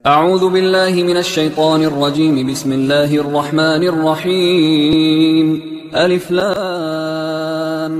أعوذ بالله من الشيطان الرجيم. بسم الله الرحمن الرحيم. ألف لام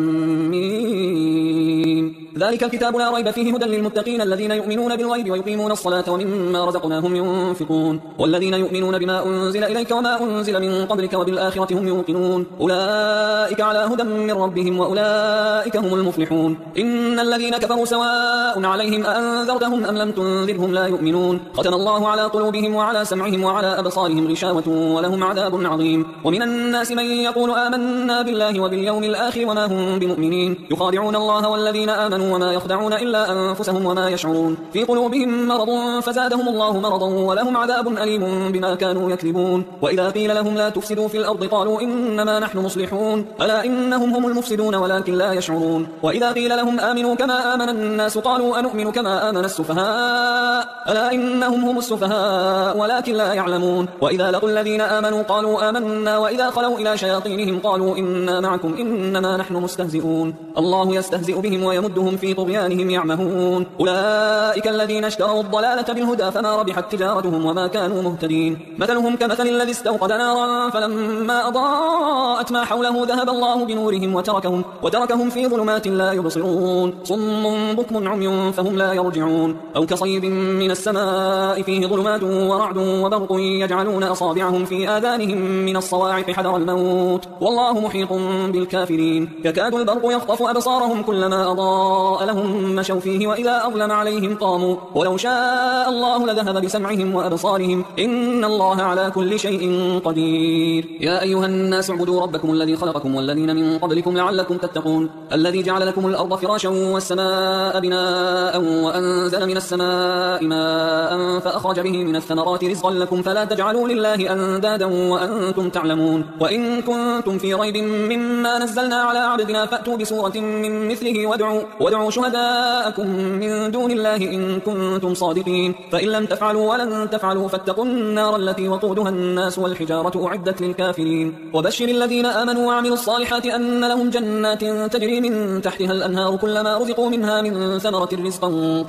ميم. ذلك الكتاب لا ريب فيه هدى للمتقين الذين يؤمنون بالغيب ويقيمون الصلاة ومما رزقناهم ينفقون والذين يؤمنون بما أنزل إليك وما أنزل من قبلك وبالآخرة هم يوقنون أولئك على هدى من ربهم وأولئك هم المفلحون. إن الذين كفروا سواء عليهم أأنذرتهم أم لم تنذرهم لا يؤمنون. ختم الله على قلوبهم وعلى سمعهم وعلى أبصارهم غشاوة ولهم عذاب عظيم. ومن الناس من يقول آمنا بالله وباليوم الآخر وما هم بمؤمنين يخادعون الله والذين آمنوا وما يخدعون إلا أنفسهم وما يشعرون. في قلوبهم مرض فزادهم الله مرضا ولهم عذاب أليم بما كانوا يكذبون. وإذا قيل لهم لا تفسدوا في الأرض قالوا إنما نحن مصلحون ألا إنهم هم المفسدون ولكن لا يشعرون. وإذا قيل لهم آمنوا كما آمن الناس قالوا أنؤمن كما آمن السفهاء ألا إنهم هم السفهاء ولكن لا يعلمون. وإذا لقوا الذين آمنوا قالوا آمنا وإذا خلوا إلى شياطينهم قالوا إنا معكم إنما نحن مستهزئون. الله يستهزئ بهم ويمدهم في طغيانهم يعمهون. أولئك الذين اشتروا الضلالة بالهدى فما ربحت تجارتهم وما كانوا مهتدين. مثلهم كمثل الذي استوقد نارا فلما أضاءت ما حوله ذهب الله بنورهم وتركهم في ظلمات لا يبصرون. صم بكم عمي فهم لا يرجعون. أو كصيب من السماء فيه ظلمات ورعد وبرق يجعلون أصابعهم في آذانهم من الصواعق حذر الموت والله محيط بالكافرين. يكاد البرق يخطف أبصارهم كلما أضاء لهم مشوا فيه وإذا أظلم عليهم قاموا ولو شاء الله لذهب بسمعهم وأبصارهم إن الله على كل شيء قدير. يا أيها الناس اعبدوا ربكم الذي خلقكم والذين من قبلكم لعلكم تتقون الذي جعل لكم الأرض فراشا والسماء بناء وأنزل من السماء ماء فأخرج به من الثمرات رزقا لكم فلا تجعلوا لله أندادا وأنتم تعلمون. وإن كنتم في ريب مما نزلنا على عبدنا فأتوا بسورة من مثله وادعوا شهداءكم من دون الله إن كنتم صادقين. فإن لم تفعلوا ولن تفعلوا فاتقوا النار التي وقودها الناس والحجارة أعدت للكافرين. وبشر الذين آمنوا وعملوا الصالحات أن لهم جنات تجري من تحتها الأنهار كلما رزقوا منها من ثمرة رزقا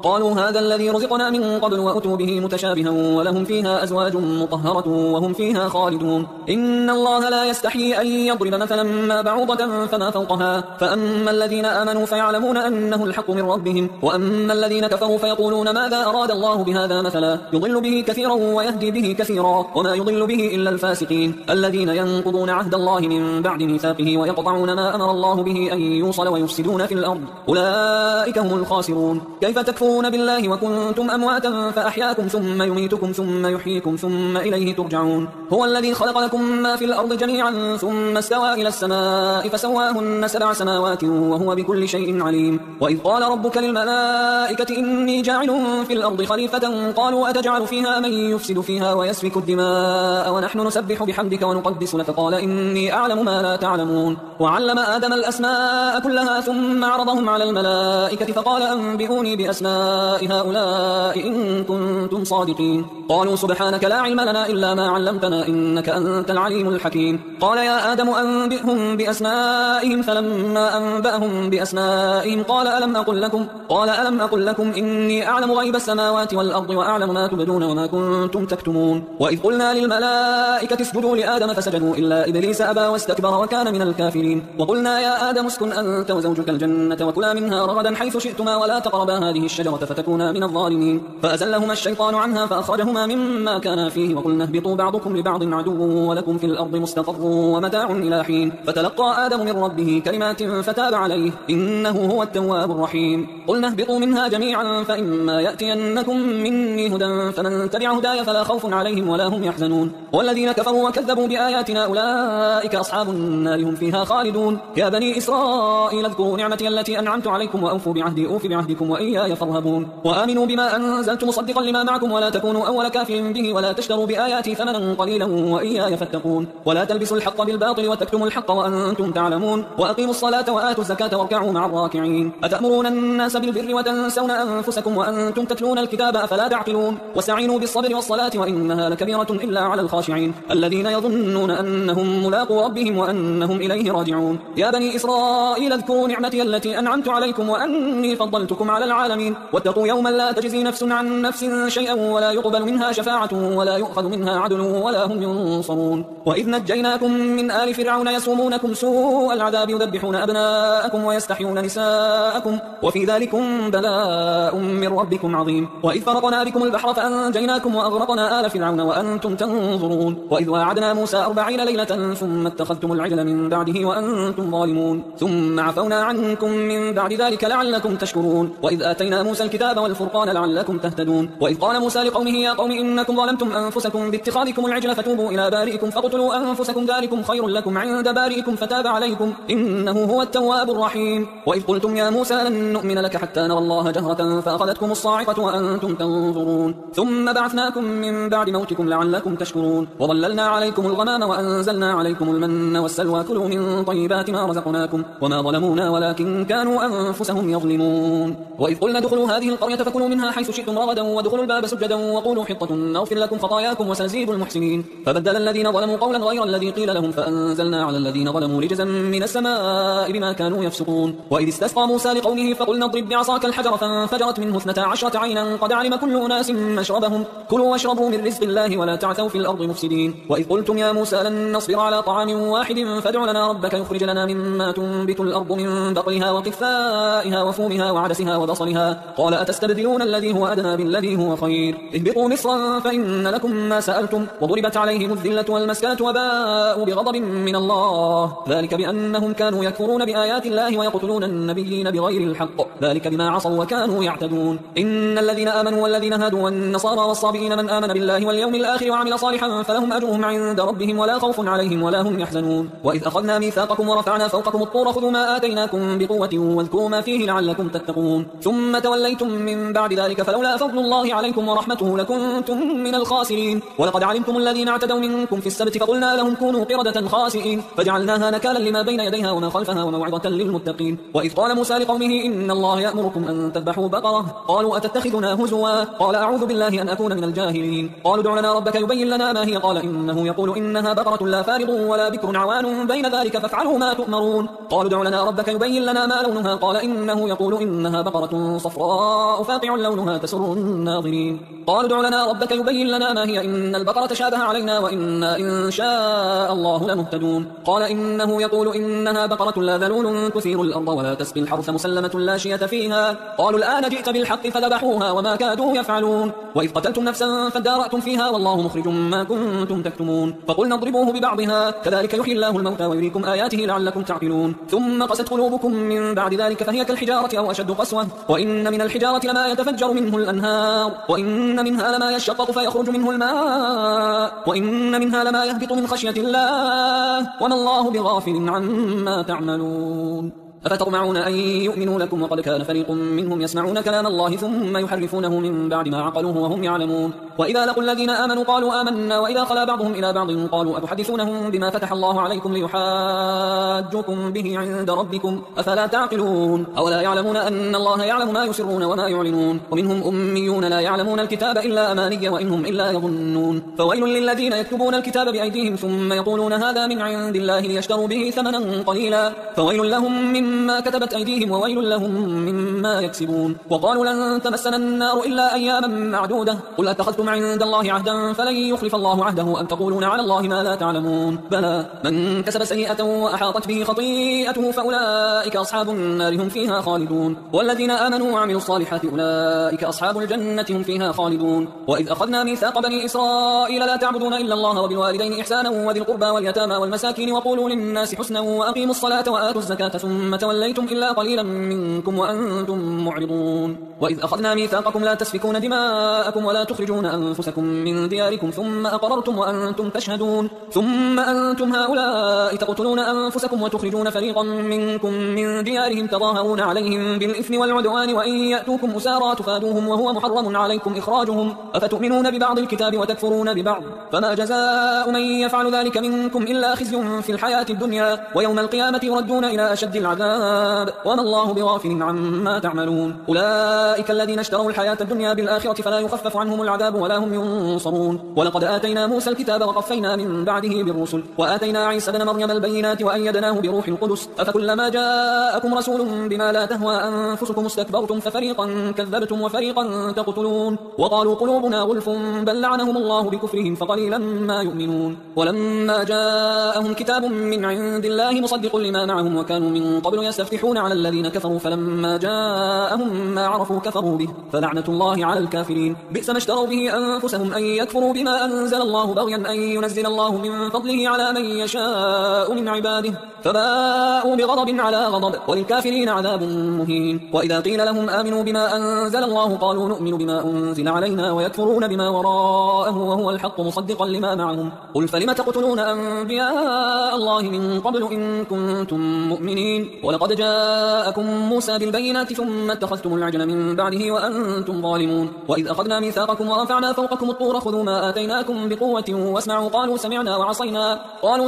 قالوا هذا الذي رزقنا من قبل وأتوا به متشابها ولهم فيها أزواج مطهرة وهم فيها خالدون. إن الله لا يستحيي أن يضرب مثلا ما بعوضة فما فوقها فأما الذين آمنوا فيعلمون أنه الحق من ربهم وأما الذين كفروا فيقولون ماذا أراد الله بهذا مثلا يضل به كثيرا ويهدي به كثيرا وما يضل به إلا الفاسقين الذين ينقضون عهد الله من بعد ميثاقه ويقطعون ما أمر الله به أن يوصل ويفسدون في الأرض أولئك هم الخاسرون. كيف تكفرون بالله وكنتم أمواتا فأحياكم ثم يميتكم ثم يحييكم ثم إليه ترجعون. هو الذي خلق لكم ما في الأرض جميعا ثم استوى إلى السماء فسواهن 7 سماوات وهو بكل شيء عليم. وإذ قال ربك للملائكة إني جاعل في الأرض خليفة قالوا أتجعل فيها من يفسد فيها ويسفك الدماء ونحن نسبح بحمدك ونقدس لك قال إني أعلم ما لا تعلمون. وعلم آدم الأسماء كلها ثم عرضهم على الملائكة فقال أنبئوني بأسماء هؤلاء إن كنتم صادقين. قالوا سبحانك لا علم لنا إلا ما علمتنا إنك أنت العليم الحكيم. قال يا آدم أنبئهم بأسمائهم فلما أنبأهم بأسمائهم قال ألم أقل لكم إني أعلم غيب السماوات والأرض وأعلم ما تبدون وما كنتم تكتمون. وإذ قلنا للملائكة اسجدوا لآدم فسجدوا إلا إبليس أبى واستكبر وكان من الكافرين. وقلنا يا آدم اسكن أنت وزوجك الجنة وكلا منها رغدا حيث شئتما ولا تقربا هذه الشجرة فتكونا من الظالمين. فأزلهما الشيطان عنها فأخرجهما مما كانا فيه وقلنا اهبطوا بعضكم لبعض عدو ولكم في الأرض مستقر ومتاع إلى حين. فتلقى آدم من ربه كلمات فتاب عليه إنه هو التواب الرحيم. قلنا اهبطوا منها جميعا فإما يأتينكم مني هدى فمن تبع هداي فلا خوف عليهم ولا هم يحزنون. والذين كفروا وكذبوا بآياتنا أولئك أصحاب النار هم فيها خالدون. يا بني إسرائيل اذكروا نعمتي التي أنعمت عليكم وأوفوا بعهدي أوف بعهدكم وإياي فارهبون. وآمنوا بما أنزلت مصدقا لما معكم ولا تكونوا أول كافر به ولا تشتروا بآياتي ثمنا قليلا وإياي فاتقون. ولا تلبسوا الحق بالباطل وتكتموا الحق وأنتم تعلمون. وأقيموا الصلاة وآتوا الزكاة واركعوا مع الراكعين راكعين أتأمرون الناس بالبر وتنسون أنفسكم وأنتم تتلون الكتاب أفلا تعقلون واستعينوا بالصبر والصلاة وإنها لكبيرة إلا على الخاشعين الذين يظنون أنهم ملاقو ربهم وأنهم إليه راجعون يا بني إسرائيل اذكروا نعمتي التي أنعمت عليكم وأني فضلتكم على العالمين واتقوا يوما لا تجزي نفس عن نفس شيئا ولا يقبل منها شفاعة ولا يؤخذ منها عدل ولا هم ينصرون وإذ نجيناكم من آل فرعون يسومونكم سوء العذاب يذبحون أبناءكم ويستحيون نساءكم وفي ذلكم بلاء من ربكم عظيم وإذ فرقنا بكم البحر فأنجيناكم وأغرقنا آل فرعون وأنتم تنظرون وإذ واعدنا موسى 40 ليلة ثم اتخذتم العجل من بعده وأنتم ظالمون ثم عفونا عنكم من بعد ذلك لعلكم تشكرون وإذ آتينا موسى الكتاب والفرقان لعلكم تهتدون وإذ قال موسى لقومه يا قوم إنكم ظلمتم أنفسكم باتخاذكم العجل فتوبوا إلى بارئكم فاقتلوا أنفسكم ذلكم خير لكم عند بارئكم فتاب عليكم إنه هو التواب الرحيم وإذ قلتم يا موسى لن نؤمن لك حتى نرى الله جهرة فأخذتكم الصاعقة وأنتم تنظرون ثم بعثناكم من بعد موتكم لعلكم تشكرون وظللنا عليكم الغمام وأنزلنا عليكم المن والسلوى كلوا من طيبات ما رزقناكم وما ظلمونا ولكن كانوا أنفسهم يظلمون وإذ قلنا ادخلوا هذه القرية فكلوا منها حيث شئتم رغدا وادخلوا الباب سجدا وقولوا حطة نغفر لكم خطاياكم وسنزيد المحسنين فبدل الذين ظلموا قولا غير الذي قيل لهم فأنزلنا على الذين ظلموا رجزا من السماء بما كانوا يفسقون وإذ استسقى موسى لقومه فقلنا اضرب بعصاك الحجر فانفجرت منه 12 عينا قد علم كل أناس مشربهم كلوا واشربوا من رزق الله ولا تعثوا في الأرض مفسدين وإذ قلتم يا موسى لن نصبر على طعام واحد فادع لنا ربك يخرج لنا مما تنبت الأرض من بقلها وقثائها وفومها وعدسها وبصلها قال أتستبدلون الذي هو أدنى بالذي هو خير اهبطوا مصرا فإن لكم ما سألتم وضربت عليهم الذلة والمسكنة وباءوا بغضب من الله ذلك بأنهم كانوا يكفرون بآيات الله ويقتلون النبيين بغير الحق ذلك بما عصوا وكانوا يعتدون إن الذين آمنوا والذين هادوا والنصارى والصابئين من آمن بالله واليوم الآخر وعمل صالحا فلهم أجرهم عند ربهم ولا خوف عليهم ولا هم يحزنون وإذ أخذنا ميثاقكم ورفعنا فوقكم الطور خذوا ما آتيناكم بقوة واذكروا ما فيه لعلكم تتقون ثم توليتم من بعد ذلك فلولا فضل الله عليكم ورحمته لكنتم من الخاسرين ولقد علمتم الذين اعتدوا منكم في السبت فقلنا لهم كونوا قردة خاسئين فجعلناها نكالا لما بين يديها وما خلفها وموعظة للمتقين وإذ قال موسى لقومه إن الله يأمركم أن تذبحوا بقرة قالوا أتتخذنا هزوا قال أعوذ بالله أن أكون من الجاهلين قالوا ادع لنا ربك يبين لنا ما هي قال إنه يقول إنها بقرة لا فارض ولا بكر عوان بين ذلك فافعلوا ما تؤمرون قالوا ادع لنا ربك يبين لنا ما لونها قال إنه يقول إنها بقرة صفراء فاقع لونها تسر الناظرين قالوا ادع لنا ربك يبين لنا ما هي إن البقرة تشابه علينا وإنا إن شاء الله لمهتدون قال إنه يقول إنها بقرة لا ذلول تثير الأرض ولا تسقي الحرث مسلمة لا شية فيها قالوا الآن جئت بالحق فذبحوها وما كادوا يفعلون وإذ قتلتم نفسا فادارأتم فيها والله مخرج ما كنتم تكتمون فقلنا اضربوه ببعضها كذلك يحيي الله الموتى ويريكم آياته لعلكم تعقلون ثم قست قلوبكم من بعد ذلك فهي كالحجارة أو أشد قسوة وإن من الحجارة لما يتفجر منه الأنهار وإن منها لما يشقق فيخرج منه الماء وإن منها لما يهبط من خشية الله وما الله بغافل عما تعملون أفتطمعون أن يؤمنوا لكم وقد كان فريق منهم يسمعون كلام الله ثم يحرفونه من بعد ما عقلوه وهم يعلمون وإذا لقوا الذين آمنوا قالوا آمنا وإذا خلا بعضهم إلى بعض قالوا أتحدثونهم بما فتح الله عليكم ليحاجوكم به عند ربكم أفلا تعقلون أولا يعلمون أن الله يعلم ما يسرون وما يعلنون ومنهم أميون لا يعلمون الكتاب إلا أماني وإنهم إلا يظنون فويل للذين يكتبون الكتاب بأيديهم ثم يقولون هذا من عند الله ليشتروا به ثمنا قليلا فويل لهم مما كتبت أيديهم وويل لهم مما يكسبون وقالوا لن تمسنا النار إلا أياما معدودة قل أتخذتم عند الله عهدا فلن يخلف الله عهده أم تقولون على الله ما لا تعلمون بلى من كسب سيئة وأحاطت به خطيئته فأولئك أصحاب النار هم فيها خالدون والذين آمنوا وعملوا الصالحات أولئك أصحاب الجنة هم فيها خالدون وإذ أخذنا ميثاق بني إسرائيل لا تعبدون إلا الله وبالوالدين إحسانا وذي القربى واليتامى والمساكين وقولوا للناس حسنا وأقيموا الصلاة وآتوا الزكاة ثم توليتم إلا قليلا منكم وأنتم معرضون وإذ أخذنا ميثاقكم لا تسفكون دماءكم ولا تخرجون أنفسكم من دياركم ثم أقررتم وأنتم تشهدون ثم أنتم هؤلاء تقتلون أنفسكم وتخرجون فريقا منكم من ديارهم تظاهرون عليهم بالإثم والعدوان وإن يأتوكم أسارى تفادوهم وهو محرم عليكم إخراجهم أفتؤمنون ببعض الكتاب وتكفرون ببعض فما جزاء من يفعل ذلك منكم إلا خزي في الحياة الدنيا ويوم القيامة يردون إلى أشد العذاب وما الله بغافل عما تعملون أولئك الذين اشتروا الحياة الدنيا بالآخرة فلا يخفف عنهم العذاب ولا هم ينصرون ولقد آتينا موسى الكتاب وقفينا من بعده بالرسل وآتينا عيسى بن مريم البينات وأيدناه بروح القدس أفكلما جاءكم رسول بما لا تهوى أنفسكم استكبرتم ففريقا كذبتم وفريقا تقتلون وقالوا قلوبنا غلف بل لعنهم الله بكفرهم فقليلا ما يؤمنون ولما جاءهم كتاب من عند الله مصدق لما معهم وكانوا من قبل يستفتحون على الذين كفروا فلما جاءهم ما عرفوا كفروا به فلعنة الله على الكافرين بئس ما اشتروا به أنفسهم أن يكفروا بما أنزل الله بغيا أن ينزل الله من فضله على من يشاء من عباده فباءوا بغضب على غضب وللكافرين عذاب مهين وإذا قيل لهم آمنوا بما أنزل الله قالوا نؤمن بما أنزل علينا ويكفرون بما وراءه وهو الحق مصدقا لما معهم قل فلم تقتلون أنبياء الله من قبل إن كنتم مؤمنين ولقد جاءكم موسى بالبينات ثم اتخذتم العجل من بعده وأنتم ظالمون وإذ أخذنا ميثاقكم ورفعنا فوقكم الطور خذوا ما آتيناكم بقوة واسمعوا قالوا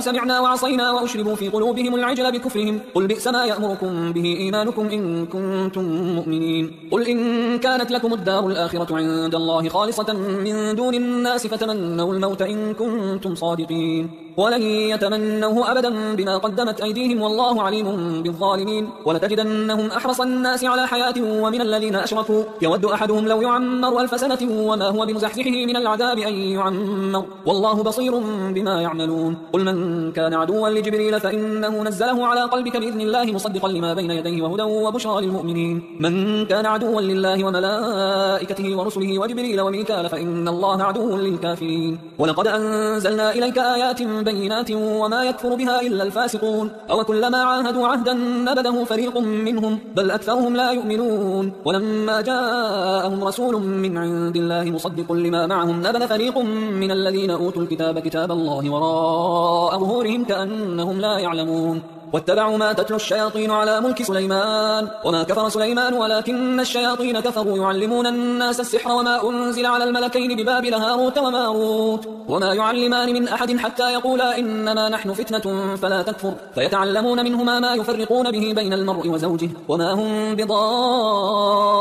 سمعنا وعصينا وأشربوا في قلوبهم العجل بكفرهم قل بئس ما يأمركم به إيمانكم إن كنتم مؤمنين قل إن كانت لكم الدار الآخرة عند الله خالصة من دون الناس فتمنوا الموت إن كنتم صادقين ولن يتمنوه أبدا بما قدمت أيديهم والله عليم بالظالمين ولتجدنهم أحرص الناس على حياة ومن الذين أشركوا يود أحدهم لو يعمر 1000 سنة وما هو بمزحزحه من العذاب أن يعمر والله بصير بما يعملون قل من كان عدوا لجبريل فإنه نزله على قلبك بإذن الله مصدقا لما بين يديه وهدى وبشرى للمؤمنين من كان عدوا لله وملائكته ورسله وجبريل وميكال فإن الله عدو للكافرين ولقد أنزلنا إليك آيات بينات وما يكفر بها إلا الفاسقون أو كلما عاهدوا عهدا نبذه فريق منهم بل أكثرهم لا يؤمنون ولما جاءهم رسول من عند الله مصدق لما معهم نبذ فريق من الذين أوتوا الكتاب كتاب الله وراء ظهورهم كأنهم لا يعلمون واتبعوا ما تتلو الشياطين على ملك سليمان وما كفر سليمان ولكن الشياطين كفروا يعلمون الناس السحر وما أنزل على الملكين ببابل هاروت وماروت وما يعلمان من أحد حتى يقولا إنما نحن فتنة فلا تكفر فيتعلمون منهما ما يفرقون به بين المرء وزوجه وما هم بضارين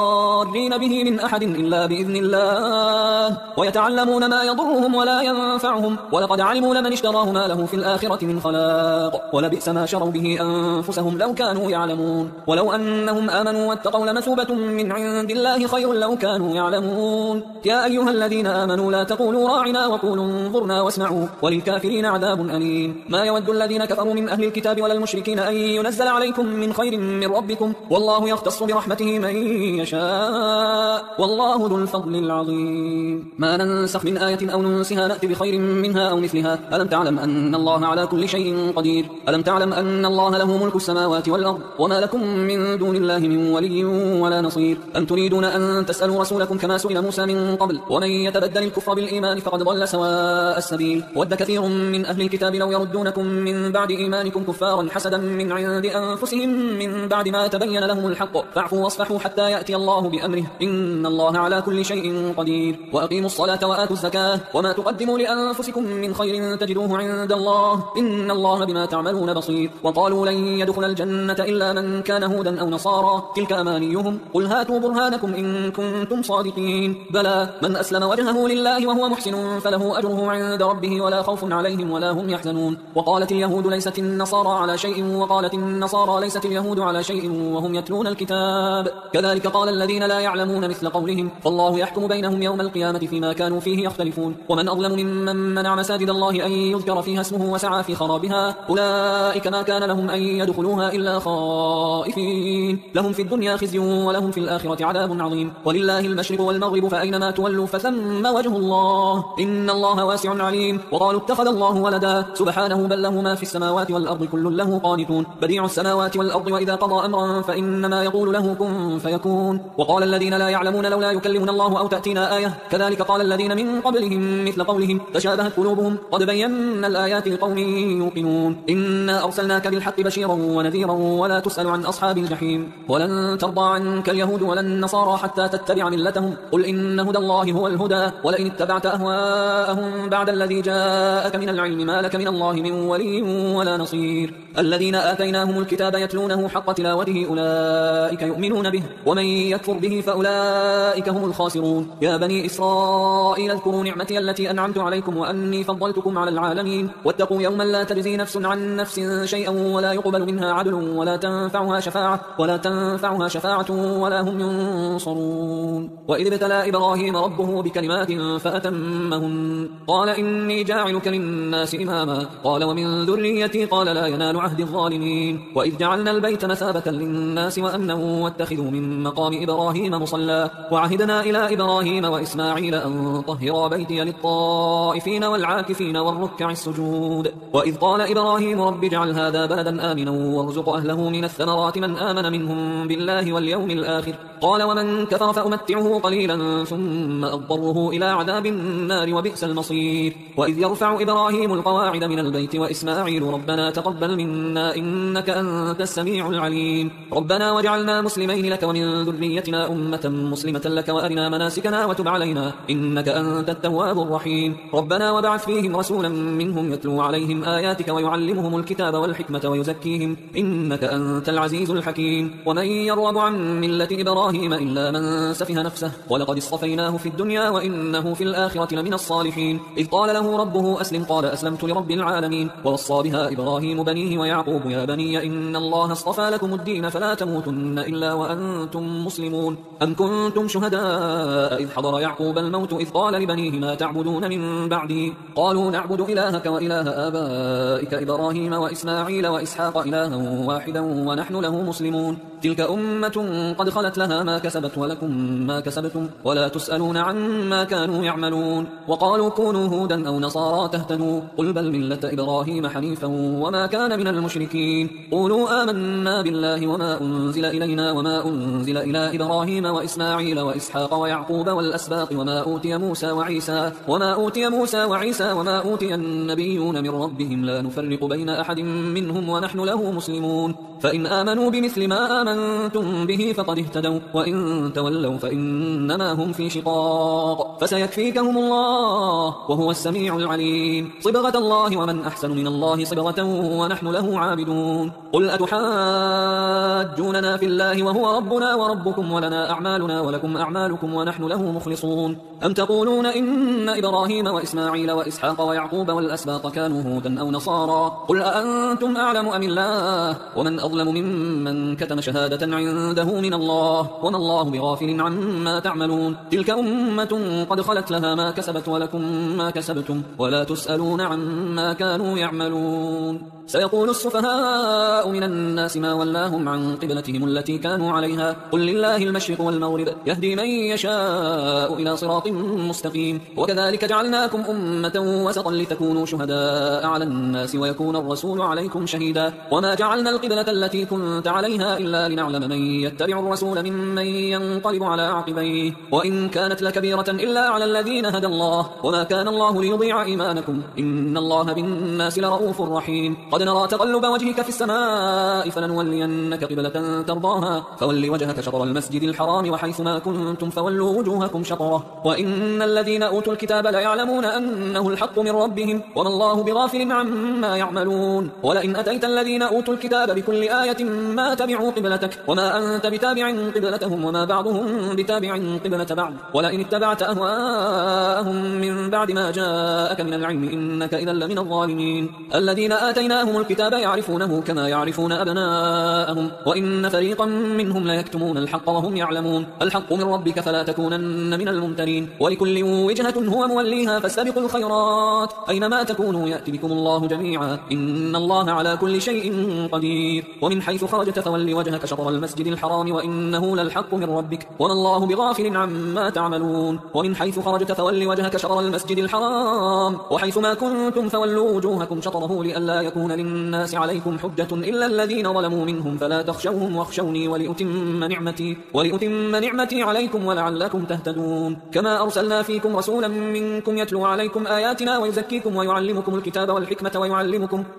به من أحد إلا بإذن الله ويتعلمون ما يضرهم ولا ينفعهم ولقد علموا لمن اشتراه ما له في الآخرة من خلاق ولبئس ما شروا به أنفسهم لو كانوا يعلمون ولو أنهم آمنوا واتقوا لمثوبة من عند الله خير لو كانوا يعلمون يا أيها الذين آمنوا لا تقولوا راعنا وقولوا انظرنا واسمعوا وللكافرين عذاب أليم ما يود الذين كفروا من أهل الكتاب ولا المشركين أن ينزل عليكم من خير من ربكم والله يختص برحمته من يشاء والله ذو الفضل العظيم ما ننسخ من آية أو ننسها نأتي بخير منها أو مثلها ألم تعلم أن الله على كل شيء قدير ألم تعلم أن الله له ملك السماوات والأرض وما لكم من دون الله من ولي ولا نصير أم تريدون أن تسألوا رسولكم كما سئل موسى من قبل ومن يتبدل الكفر بالإيمان فقد ضل سواء السبيل ود كثير من أهل الكتاب لو يردونكم من بعد إيمانكم كفارا حسدا من عند أنفسهم من بعد ما تبين لهم الحق فاعفوا واصفحوا حتى يأتي الله بأمره إن الله على كل شيء قدير وأقيموا الصلاة وآتوا الزكاة وما تقدموا لأنفسكم من خير تجدوه عند الله إن الله بما تعملون بصير وقالوا لن يدخل الجنة إلا من كان هودا أو نصارى تلك أمانيهم قل هاتوا برهانكم إن كنتم صادقين بلى من أسلم وجهه لله وهو محسن فله أجره عند ربه ولا خوف عليهم ولا هم يحزنون وقالت اليهود ليست النصارى على شيء وقالت النصارى ليست اليهود على شيء وهم يتلون الكتاب كذلك قال الذين لا يعلمون مثل قولهم فالله يحكم بينهم يوم القيامة فيما كانوا فيه يختلفون ومن أظلم ممن منع مساجد الله أن يذكر فيها اسمه وسعى في خرابها أولئك ما كان كان لهم أن يدخلوها إلا خائفين لهم في الدنيا خزي ولهم في الآخرة عذاب عظيم ولله المشرق والمغرب فأينما تولوا فثم وجه الله إن الله واسع عليم وقالوا اتخذ الله ولدا سبحانه بل له ما في السماوات والأرض كل له قانتون بديع السماوات والأرض وإذا قضى أمرا فإنما يقول له كن فيكون وقال الذين لا يعلمون لولا يكلمنا الله أو تأتينا آية كذلك قال الذين من قبلهم مثل قولهم تشابهت قلوبهم قد بينا الآيات لقوم يوقنون إنا أرسلناك بالحق بشيرا ونذيرا ولا تسأل عن أصحاب الجحيم ولن ترضى عنك اليهود ولا النصارى حتى تتبع ملتهم قل إن هدى الله هو الهدى ولئن اتبعت أهواءهم بعد الذي جاءك من العلم ما لك من الله من ولي ولا نصير الذين آتيناهم الكتاب يتلونه حق تلاوته أولئك يؤمنون به ومن يكفر به فأولئك هم الخاسرون يا بني إسرائيل اذكروا نعمتي التي أنعمت عليكم وأني فضلتكم على العالمين واتقوا يوما لا تجزي نفس عن نفس شيئا ولا يقبل منها عدل ولا تنفعها شفاعة ولا هم ينصرون وإذ ابتلى إبراهيم ربه بكلمات فأتمهن قال إني جاعلك للناس إماما قال ومن ذريتي قال لا ينال عهد الظالمين وإذ جعلنا البيت مثابة للناس وأمنا واتخذوا من مقام إبراهيم مصلى وعهدنا إلى إبراهيم وإسماعيل أن طهرا بيتي للطائفين والعاكفين والركع السجود وإذ قال إبراهيم رب اجعل هذا بلدا آمنا وارزق أهله من الثمرات من آمن منهم بالله واليوم الآخر قال ومن كفر فأمتعه قليلا ثم أضطره إلى عذاب النار وبئس المصير وإذ يرفع إبراهيم القواعد من البيت وإسماعيل ربنا تقبل منا إنك أنت السميع العليم ربنا واجعلنا مسلمين لك ومن ذريتنا أمة مسلمة لك وأرنا مناسكنا وتب علينا إنك أنت التواب الرحيم ربنا وابعث فيهم رسولا منهم يتلو عليهم آياتك ويعلمهم الكتاب والحكمة ويزكيهم إنك أنت العزيز الحكيم ومن يرغب عن ملة إبراهيم إلا من سفه نفسه ولقد اصطفيناه في الدنيا وإنه في الآخرة لمن الصالحين إذ قال له ربه أسلم قال أسلمت لرب العالمين ووصى بها إبراهيم بنيه ويعقوب يا بني إن الله اصطفى لكم الدين فلا تموتن إلا وأنتم مسلمون أم كنتم شهداء إذ حضر يعقوب الموت إذ قال لبنيه ما تعبدون من بعدي قالوا نعبد إلهك وإله آبائك إبراهيم وإسماعيل وإسحاق إلها واحدا ونحن له مسلمون تلك أمة قد خلت لها ما كسبت ولكم ما كسبتم ولا تسألون عما كانوا يعملون وقالوا كونوا هودا أو نصارى تهتدوا قل بل ملة إبراهيم حنيفا وما كان من المشركين قولوا آمنا بالله وما أنزل إلينا وما أنزل إلى إبراهيم وإسماعيل وإسحاق ويعقوب والأسباط وما أوتي موسى وعيسى وما أوتي النبيون من ربهم لا نفرق بين أحد منهم ونحن له مسلمون فإن آمنوا بمثل ما آمنتم به فقد اهتدوا وإن تولوا فإنما هم في شقاق فسيكفيكهم الله وهو السميع العليم صبغة الله ومن أحسن من الله صبغة ونحن له عابدون قل أتحاجوننا في الله وهو ربنا وربكم ولنا أعمالنا ولكم أعمالكم ونحن له مخلصون أم تقولون إن إبراهيم وإسماعيل وإسحاق ويعقوب والأسباط كانوا هودا أو نصارى قل أأنتم أعلم أم الله ومن أظلم ممن كتم شهادة عنده من الله وما الله بغافل عما تعملون تلك أمة قد خلت لها ما كسبت ولكم ما كسبتم ولا تسألون عما كانوا يعملون سيقول السفهاء من الناس ما ولاهم عن قبلتهم التي كانوا عليها قل لله المشرق والمغرب يهدي من يشاء إلى صراط مستقيم وكذلك جعلناكم أمة وسطا لتكونوا شهداء على الناس ويكون الرسول عليكم شهيدا وما جعلنا القبلة التي كنت عليها إلا لنعلم من يتبع الرسول ممن ينقلب على عقبيه وإن كانت لكبيرة إلا على الذين هدى الله وما كان الله ليضيع إيمانكم إن الله بالناس لرؤوف رحيم قد نرى تقلب وجهك في السماء فلنولينك قبلة ترضاها فول وجهك شطر المسجد الحرام وحيث ما كنتم فولوا وجوهكم شطره وإن الذين أوتوا الكتاب ليعلمون أنه الحق من ربهم وما الله بغافل عما يعملون ولئن أتيت الذين أوتوا الكتاب بكل آية ما تبعوا قبلتك وما أنت بتابع قبلتهم وما بعضهم بتابع قبلة بعض ولئن اتبعت أهواءهم من بعد ما جاءك من العلم إنك إذا لمن الظالمين. الذين آتيناهم الكتاب يعرفونه كما يعرفون أبناءهم وإن فريقا منهم ليكتمون الحق وهم يعلمون. الحق من ربك فلا تكونن من الممترين. ولكل وجهة هو موليها فاستبقوا الخيرات أينما تكونوا يأتي بكم الله جميعا إن الله على كل شيء قدير. ومن حيث خرجت فول وجهك شطر المسجد الحرام وإنه للحق من ربك وما الله بغافل عما تعملون. ومن حيث خرجت فول وجهك شطر المسجد الحرام وحيث ما كنتم فولوا وجوهكم شطره لئلا يكون للناس عليكم حجة إلا الذين ظلموا منهم فلا تخشوهم واخشوني ولأتم نعمتي عليكم ولعلكم تهتدون. كما أرسلنا فيكم رسولا منكم يتلو عليكم آياتنا ويزكيكم ويعلمكم الكتاب والحكمة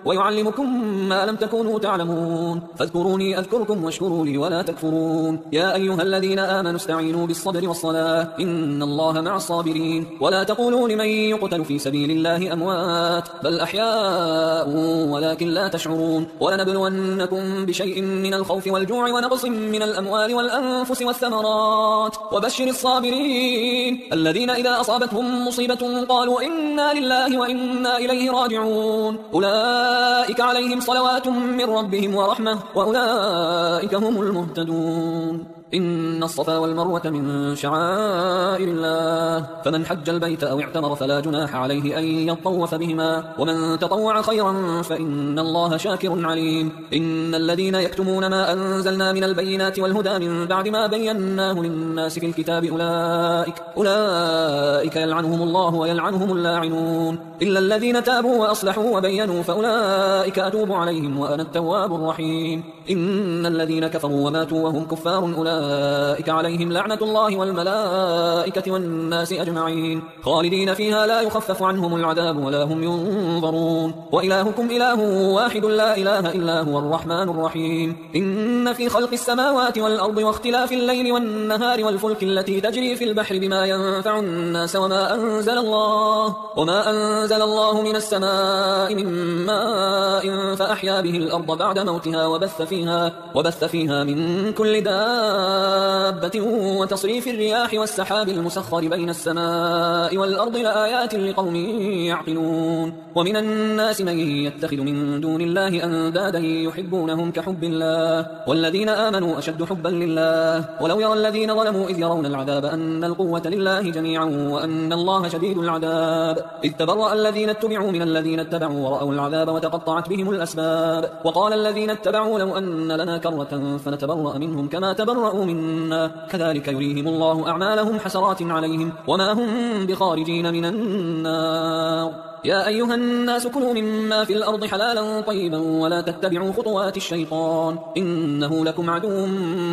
ويعلمكم ما لم تكونوا تعلمون. فاذكروني أذكركم واشكروا لي ولا تكفرون. يا أيها الذين آمنوا استعينوا بالصبر والصلاة إن الله مع الصابرين. ولا تقولوا لمن يقتل في سبيل الله أموات بل أحياء ولكن لا تشعرون. ولنبلونكم بشيء من الخوف والجوع ونقص من الأموال والأنفس والثمرات وبشر الصابرين الذين إذا أصابتهم مصيبة قالوا إنا لله وإنا إليه راجعون. أولئك عليهم صلوات من ربهم ورحمة وأولئك هم المهتدون. إن الصفا والمروة من شعائر الله فمن حج البيت أو اعتمر فلا جناح عليه أن يطوف بهما ومن تطوع خيرا فإن الله شاكر عليم. إن الذين يكتمون ما أنزلنا من البينات والهدى من بعد ما بيناه للناس في الكتاب أولئك يلعنهم الله ويلعنهم اللاعنون إلا الذين تابوا وأصلحوا وبينوا فأولئك أتوب عليهم وأنا التواب الرحيم. إن الذين كفروا وماتوا وهم كفار أولئك عليهم لعنة الله والملائكة والناس أجمعين خالدين فيها لا يخفف عنهم العذاب ولا هم ينظرون. وإلهكم إله واحد لا إله إلا هو الرحمن الرحيم. إن في خلق السماوات والأرض واختلاف الليل والنهار والفلك التي تجري في البحر بما ينفع الناس وما أنزل الله من السماء من ماء فأحيا به الأرض بعد موتها وبث فيها من كل دابة وتصريف الرياح والسحاب المسخر بين السماء والأرض لآيات لقوم يعقلون. ومن الناس من يتخذ من دون الله أندادا يحبونهم كحب الله والذين آمنوا أشد حبا لله. ولو يرى الذين ظلموا إذ يرون العذاب أن القوة لله جميعا وأن الله شديد العذاب إذ تبرأ الذين اتبعوا من الذين اتبعوا ورأوا العذاب وتقطعت بهم الأسباب. وقال الذين اتبعوا لو أن لنا كرة فنتبرأ منهم كما تبرأوا منا كذلك يريهم الله أعمالهم حسرات عليهم وما هم بخارجين من النار. يا أيها الناس كلوا مما في الأرض حلالا طيبا ولا تتبعوا خطوات الشيطان إنه لكم عدو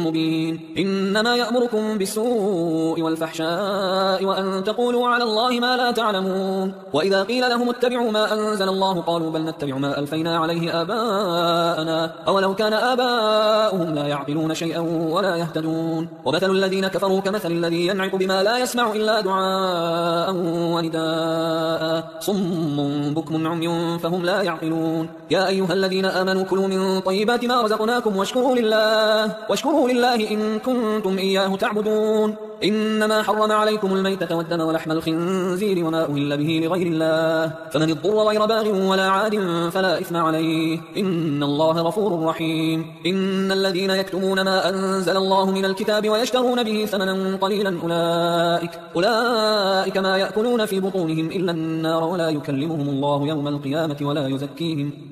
مبين. إنما يأمركم بالسوء والفحشاء وأن تقولوا على الله ما لا تعلمون. وإذا قيل لهم اتبعوا ما أنزل الله قالوا بل نتبع ما ألفينا عليه آباءنا أولو كان آباؤهم لا يعقلون شيئا ولا يهتدون. ومثل الذين كفروا كمثل الذي ينعق بما لا يسمع إلا دعاء ونداء صم بكم عمي فهم لا يعقلون. يا أيها الذين آمنوا كلوا من طيبات ما رزقناكم واشكروا لله إن كنتم إياه تعبدون. إنما حرم عليكم الميتة والدم ولحم الخنزير وما أهل به لغير الله فمن اضطر غير باغ ولا عاد فلا إثم عليه إن الله غفور رحيم. إن الذين يكتمون ما أنزل الله من الكتاب ويشترون به ثمنا قليلا أولئك ما يأكلون في بطونهم إلا النار ولا يكلمهم الله يوم القيامة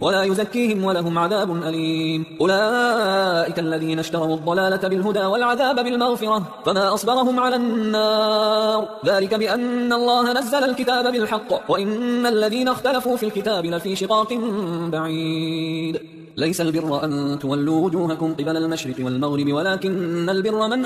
ولا يزكيهم ولهم عذاب أليم. أولئك الذين اشتروا الضلالة بالهدى والعذاب بالمغفرة فما أصبرهم على النار ذلك بأن الله نزل الكتاب بالحق وإن الذين اختلفوا في الكتاب لفي شقاق بعيد. ليس البر أن تولوا وجوهكم قبل المشرق والمغرب ولكن البر من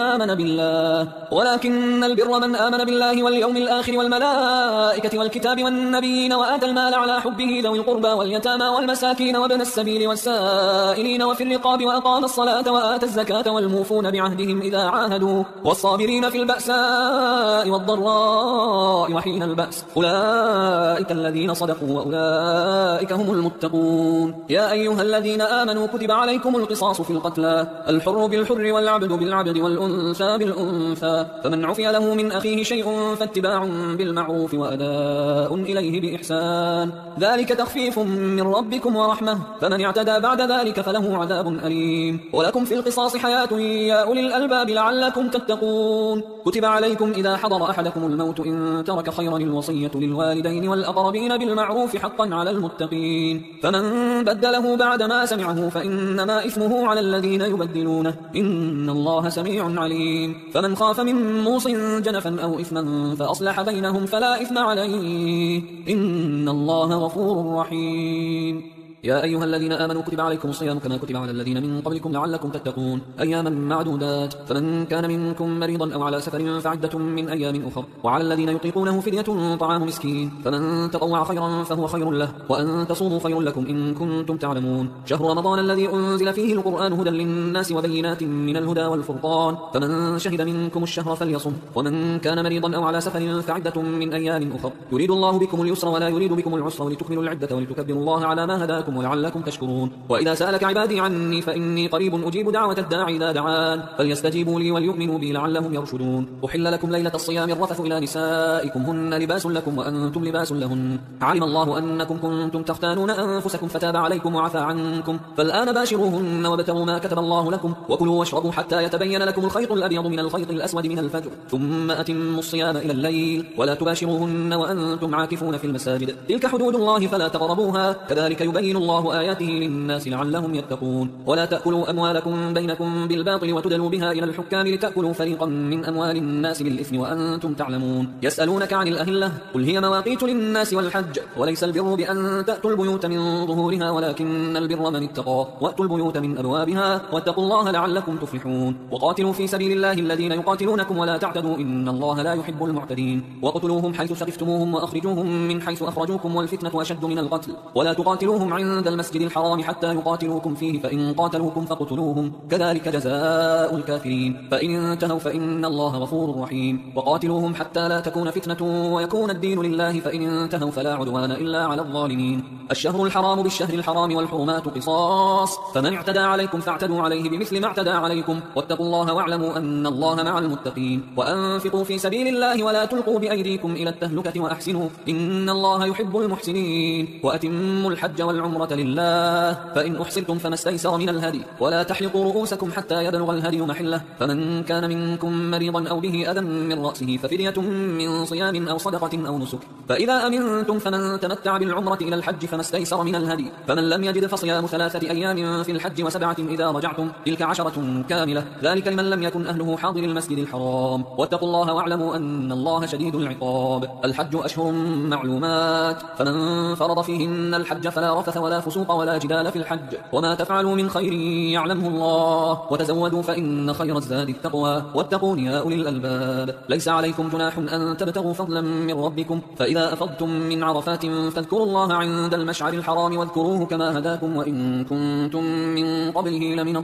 آمن بالله واليوم الآخر والملائكة والكتاب والنبيين وآتى المال على حبه ذوي القربى واليتامى والمساكين وابن السبيل والسائلين وفي الرقاب وأقام الصلاة وآتى الزكاة والموفون بعهدهم إذا عاهدوا والصابرين في البأساء والضراء وحين البأس أولئك الذين صدقوا وأولئك هم المتقون. يا أيها الذين الذين آمنوا كتب عليكم القصاص في القتلى الحر بالحر والعبد بالعبد والأنثى بالأنثى فمن عفي له من أخيه شيء فاتباع بالمعروف وأداء إليه بإحسان ذلك تخفيف من ربكم ورحمة فمن اعتدى بعد ذلك فله عذاب أليم ولكم في القصاص حياة يا أولي الألباب لعلكم تتقون كتب عليكم إذا حضر أحدكم الموت إن ترك خيرا الوصية للوالدين والأقربين بالمعروف حقا على المتقين فمن بدله بعد ما سمعه فإنما إثمه على الذين يبدلونه إن الله سميع عليم فمن خاف من موص جنفا أو إثما فأصلح بينهم فلا إثم عليه إن الله غفور رحيم يا أيها الذين آمنوا كتب عليكم الصيام كما كتب على الذين من قبلكم لعلكم تتقون أياما معدودات فمن كان منكم مريضا أو على سفر فعدة من أيام أخر وعلى الذين يطيقونه فدية طعام مسكين فمن تطوع خيرا فهو خير له وأن تصوموا خير لكم إن كنتم تعلمون شهر رمضان الذي أنزل فيه القرآن هدى للناس وبينات من الهدى والفرقان فمن شهد منكم الشهر فليصم ومن كان مريضا أو على سفر فعدة من أيام أخر يريد الله بكم اليسر ولا يريد بكم العسر ولتكملوا العدة ولتكبروا الله على ما هداكم ولعلكم تشكرون وإذا سألك عبادي عني فإني قريب أجيب دعوة الداعي إذا دعان فليستجيبوا لي وليؤمنوا بي لعلهم يرشدون أحل لكم ليلة الصيام الرفث إلى نسائكم هن لباس لكم وأنتم لباس لهن علم الله أنكم كنتم تختانون أنفسكم فتاب عليكم وعفى عنكم فالآن باشروهن وابتغوا ما كتب الله لكم وكلوا واشربوا حتى يتبين لكم الخيط الأبيض من الخيط الأسود من الفجر ثم أتموا الصيام إلى الليل ولا تباشروهن وأنتم عاكفون في المساجد تلك حدود الله فلا تقربوها كذلك يبين الله آياته للناس لعلهم يتقون ولا تأكلوا أموالكم بينكم بالباطل وتدلوا بها إلى الحكام لتأكلوا فريقا من أموال الناس بالإثم وأنتم تعلمون يسألونك عن الأهلة قل هي مواقيت للناس والحج وليس البر بأن تأتوا البيوت من ظهورها ولكن البر من اتقى وأتوا البيوت من أبوابها واتقوا الله لعلكم تفلحون وقاتلوا في سبيل الله الذين يقاتلونكم ولا تعتدوا إن الله لا يحب المعتدين وقتلوهم حيث ثقفتموهم وأخرجوهم من حيث أخرجوكم والفتنة أشد من القتل ولا تقاتلوهم عند المسجد الحرام حتى يقاتلوكم فيه فإن قاتلوكم فاقتلوهم كذلك جزاء الكافرين فإن انتهوا فإن الله غفور رحيم وقاتلوهم حتى لا تكون فتنة ويكون الدين لله فإن انتهوا فلا عدوان إلا على الظالمين الشهر الحرام بالشهر الحرام والحرمات قصاص فمن اعتدى عليكم فاعتدوا عليه بمثل ما اعتدى عليكم واتقوا الله واعلموا أن الله مع المتقين وأنفقوا في سبيل الله ولا تلقوا بأيديكم إلى التهلكة وأحسنوا إن الله يحب المحسنين وأتموا الحج والعمرة لله فإن أحصرتم فما استيسر من الهدي ولا تحلقوا رؤوسكم حتى يبلغ الهدي محله فمن كان منكم مريضا أو به أذى من رأسه ففدية من صيام أو صدقة أو نسك فإذا أمنتم فمن تمتع بالعمرة إلى الحج فما استيسر من الهدي فمن لم يجد فصيام 3 أيام في الحج و7 إذا رجعتم تلك 10 كاملة ذلك لمن لم يكن أهله حاضر المسجد الحرام واتقوا الله واعلموا أن الله شديد العقاب الحج أشهر معلومات فمن فرض فيهن الحج فلا رفث ولا فسوق ولا جدال في الحج وما تفعلوا من خير يعلمه الله وتزودوا فإن خير الزاد التقوى واتقون يا أولي الألباب ليس عليكم جناح أن تبتغوا فضلا من ربكم فإذا أفضتم من عرفات فاذكروا الله عند المشعر الحرام واذكروه كما هداكم وإن كنتم من قبله لمن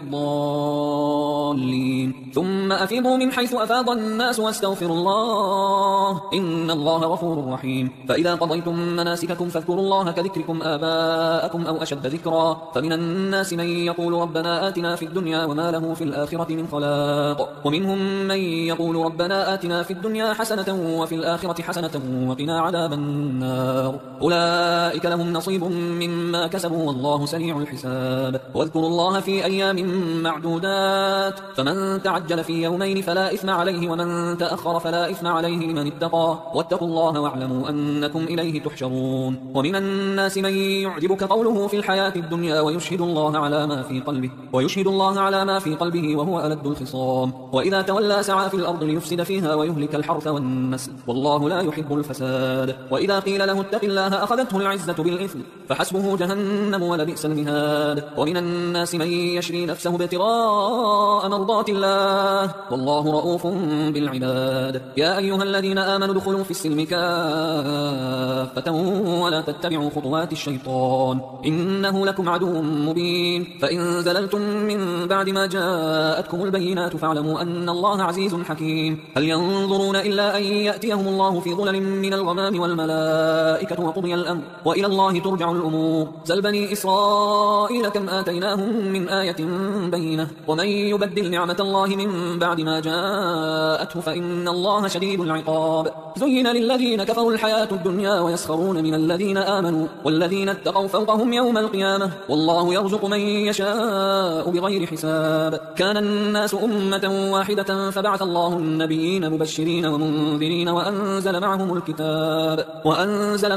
الضالين ثم أفيضوا من حيث أفاض الناس واستغفروا الله إن الله غفور رحيم فإذا قضيتم مناسككم فاذكروا الله كذكركم آباءكم أو أشد ذكرا فمن الناس من يقول ربنا آتنا في الدنيا وما له في الآخرة من خلاق ومنهم من يقول ربنا آتنا في الدنيا حسنة وفي الآخرة حسنة وقنا عذاب النار أولئك لهم نصيب مما كسبوا والله سريع الحساب واذكروا الله في أيام معدودات فمن تعجل في يومين فلا إثم عليه ومن تأخر فلا إثم عليه لمن اتقى واتقوا الله واعلموا أنكم إليه تحشرون ومن الناس من يعجبك قوله في الحياة الدنيا ويشهد الله على ما في قلبه وهو ألد الخصام وإذا تولى سعى في الأرض ليفسد فيها ويهلك الحرث والنسل والله لا يحب الفساد وإذا قيل له اتق الله أخذته العزة بالإثم فحسبه جهنم ولبئس المهاد ومن الناس من يشري نفسه ابتغاء مرضات الله والله رؤوف بالعباد يا أيها الذين آمنوا ادخلوا في السلم كافة ولا تتبعوا خطوات الشيطان إنه لكم عدو مبين. فإن زللتم من بعد ما جاءتكم البينات فاعلموا أن الله عزيز حكيم. هل ينظرون إلا أن يأتيهم الله في ظلل من الغمام والملائكة وقضي الأمر وإلى الله ترجع الأمور. سل بني إسرائيل كم آتيناهم من آية بينة ومن يبدل نعمة الله من بعد ما جاءته فإن الله شديد العقاب. زين للذين كفروا الحياة الدنيا ويسخرون من الذين آمنوا والذين اتقوا فوقهم يوم القيامة والله يرزق من يشاء بغير حساب. كان الناس أمة واحدة فبعث الله النبيين مبشرين ومنذرين وأنزل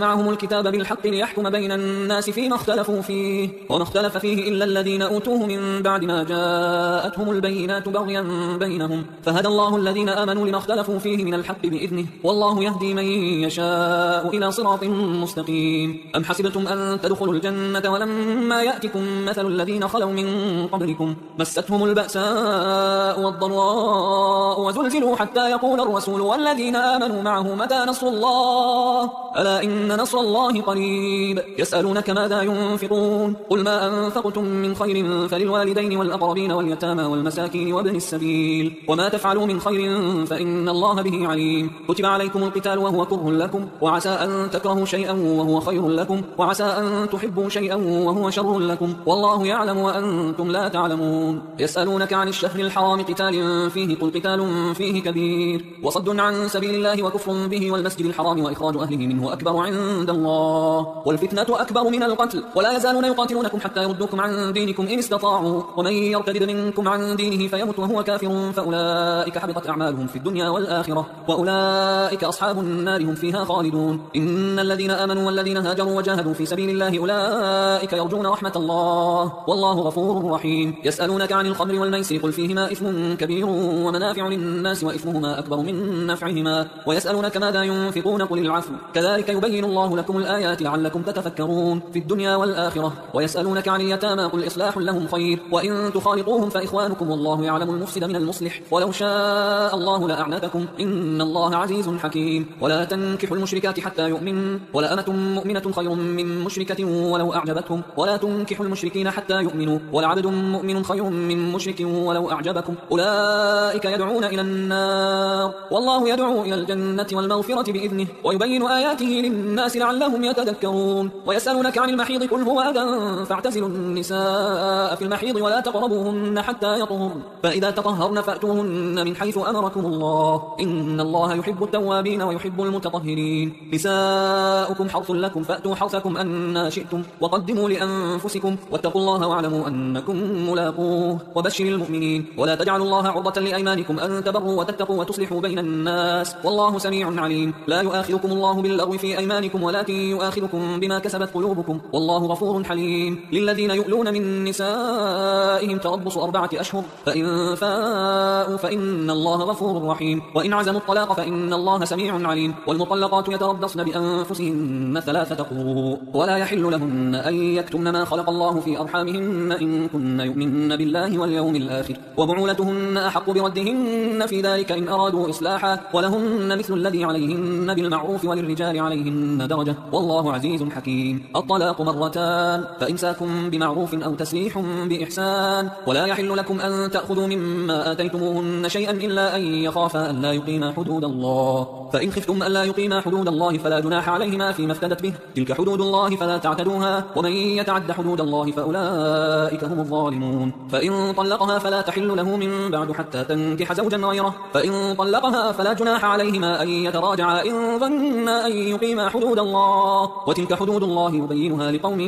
معهم الكتاب بالحق ليحكم بين الناس فيما اختلفوا فيه وما اختلف فيه إلا الذين أوتوه من بعد ما جاءتهم البينات بغيا بينهم فهدى الله الذين آمنوا لما اختلفوا فيه من الحق بإذنه والله يهدي من يشاء إلى صراط مستقيم. أم حسبتم أن تدخلوا الجنة ولما يأتكم مثل الذين خلوا من قبلكم مستهم البأساء والضراء وزلزلوا حتى يقول الرسول والذين آمنوا معه متى نصر الله ألا إن نصر الله قريب. يسألونك ماذا ينفقون قل ما أنفقتم من خير فللوالدين والأقربين واليتامى والمساكين وابن السبيل وما تفعلوا من خير فإن الله به عليم. كتب عليكم القتال وهو كره لكم وعسى أن تكرهوا شيئا وهو خير لكم وعسى أن تحبوا شيئا وهو شر لكم والله يعلم وأنتم لا تعلمون. يسألونك عن الشهر الحرام قتال فيه قل قتال فيه كبير وصد عن سبيل الله وكفر به والمسجد الحرام وإخراج أهله منه أكبر عند الله والفتنة أكبر من القتل ولا يزالون يقاتلونكم حتى يردوكم عن دينكم إن استطاعوا ومن يرتد منكم عن دينه فيمت وهو كافر فأولئك حبطت أعمالهم في الدنيا والآخرة وأولئك أصحاب النار هم فيها خالدون. إن الذين آمنوا والذين هاجروا وجاهدوا في سبيل الله أولئك يرجون رحمة الله والله غفور رحيم. يسألونك عن الخمر والميسر قل فيهما إثم كبير ومنافع للناس وإثمهما أكبر من نفعهما ويسألونك ماذا ينفقون قل العفو كذلك يبين الله لكم الآيات لعلكم تتفكرون في الدنيا والآخرة. ويسألونك عن اليتامى قل إصلاح لهم خير وإن تخالطوهم فإخوانكم والله يعلم المفسد من المصلح ولو شاء الله لأعنتكم إن الله عزيز حكيم. ولا تنكحوا المشركات حتى يؤمن ولأمة مؤمنة خير من مشركة ولو أعجبتكم ولا تنكحوا المشركين حتى يؤمنوا ولعبد مؤمن خير من مشرك ولو أعجبكم أولئك يدعون إلى النار والله يدعو إلى الجنة والمغفرة بإذنه ويبين آياته للناس لعلهم يتذكرون. ويسألونك عن المحيض قل هو أذى فاعتزلوا النساء في المحيض ولا تقربوهن حتى يطهرن فإذا تطهرن فأتوهن من حيث أمركم الله إن الله يحب التوابين ويحب المتطهرين. نساؤكم حرث لكم فأتوا حرثكم أن شئتم وقدموا لأنفسكم واتقوا الله واعلموا أنكم ملاقوه وبشر المؤمنين. ولا تجعلوا الله عرضة لأيمانكم أن تبروا وتتقوا وتصلحوا بين الناس والله سميع عليم. لا يؤاخذكم الله باللغو في أيمانكم ولكن يؤاخذكم بما كسبت قلوبكم والله غفور حليم. للذين يؤلون من نسائهم تربص 4 أشهر فإن فاءوا فإن الله غفور رحيم وإن عزموا الطلاق فإن الله سميع عليم. والمطلقات يتربصن بأنفسهن 3 قروء ولا يحل لهن أن يكتمن ما خلق الله في أرحامهن إن كن يؤمن بالله واليوم الآخر وبعولتهن أحق بردهن في ذلك إن أرادوا إصلاحا ولهن مثل الذي عليهن بالمعروف وللرجال عليهن درجة والله عزيز حكيم. الطلاق 2 مرتان فإمساكم بمعروف أو تسريح بإحسان ولا يحل لكم أن تأخذوا مما آتيتموهن شيئا إلا أن يخافا أن لا يقيما حدود الله فإن خفتم أن لا يقيما حدود الله فلا جناح عليهما فيما افتدت به تلك حدود الله فلا تعتدوها ومن يتعد حدود الله فأولئك هم الظالمون. فإن طلقها فلا تحل له من بعد حتى تنكح زوجا غيره فإن طلقها فلا جناح عليهما أن يتراجعا إن ظنا أن يقيما حدود الله وتلك حدود الله يبينها لقوم